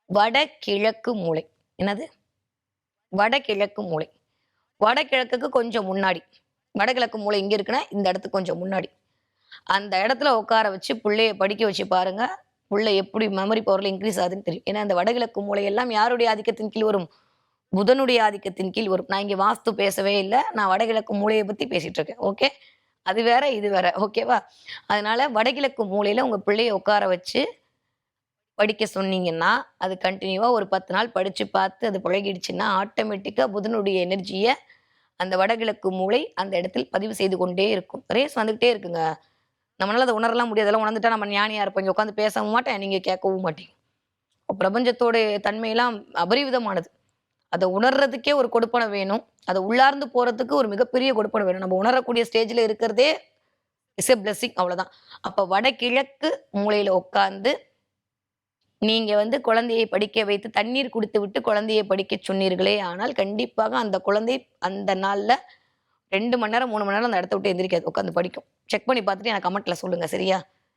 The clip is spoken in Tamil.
வடகிழக்கு மூலை. என்னது? வடகிழக்கு மூலை. வடகிழக்குக்கு கொஞ்சம் முன்னாடி. வடகிழக்கு மூலை எங்க இருக்குன்னா, இந்த இடத்துக்கு கொஞ்சம் முன்னாடி. அந்த இடத்துல உட்கார வச்சு புள்ளைய படிக்க வச்சு பாருங்க. புள்ள எப்படி மெமரி பவர்ல இன்கிரீஸ் ஆகுதுன்னு தெரியும். ஏன்னா, அந்த வடகிழக்கு மூலை எல்லாம் யாருடைய ஆதிக்கத்தின் கீழ் வரும்? புதனுடைய ஆதிக்கத்தின் கீழ் வரும். நான் இங்க வாஸ்து பேசவே இல்ல. நான் வடகிழக்கு மூலைய பத்தி பேசிட்டு இருக்கேன். ஓகே. அது வேற, இது வேற. ஓகேவா? அதனால வடகிழக்கு மூலையில உங்க பிள்ளைய உட்கார வச்சு படிக்க சொன்னீங்கன்னா, அது கன்டினியூவா ஒரு 10 நாள் படிச்சு பார்த்து அது பழகிடுச்சுன்னா, ஆட்டோமேட்டிக்கா புதனுடைய எனர்ஜிய அந்த வடகிழக்கு மூலை அந்த இடத்தில் பதிவு செய்து கொண்டே இருக்கும். ரேஸ் வந்துகிட்டே இருக்குங்க. நம்மளால அத உணரலாம் முடியாது. அதெல்லாம் உணர்ந்துட்டா நம்ம ஞானியா இருப்போம். இங்க உட்காந்து பேசவும் மாட்டேன். நீங்க கேட்கவும் மாட்டீங்க. பிரபஞ்சத்தோட தன்மையெல்லாம் அபரிவிதமானது. அத உணர்றதுக்கே ஒரு கொடுப்பனை வேணும். அத உள்ளார்ந்து போறதுக்கு ஒரு மிகப்பெரிய கொடுப்பனை வேணும். நம்ம உணரக்கூடிய ஸ்டேஜ்ல இருக்கிறதே இஸ் எ பிளெஸ்ஸிங் அவ்வளோதான். அப்ப வடகிழக்கு மூலையில உட்கார்ந்து நீங்க வந்து குழந்தையை படிக்க வைத்து தண்ணீர் குடுத்துவிட்டு குழந்தையை படிக்கச் சொன்னீர்களே ஆனால், கண்டிப்பாக அந்த குழந்தை அந்த நாள்ல 2 மணி நேரம், 3 மணி நேரம் அந்த இடத்த விட்டு எந்திரிக்காது. உட்காந்து படிக்கும். செக் பண்ணி பார்த்துட்டு எனக்கு கமெண்ட்ல சொல்லுங்க. சரியா?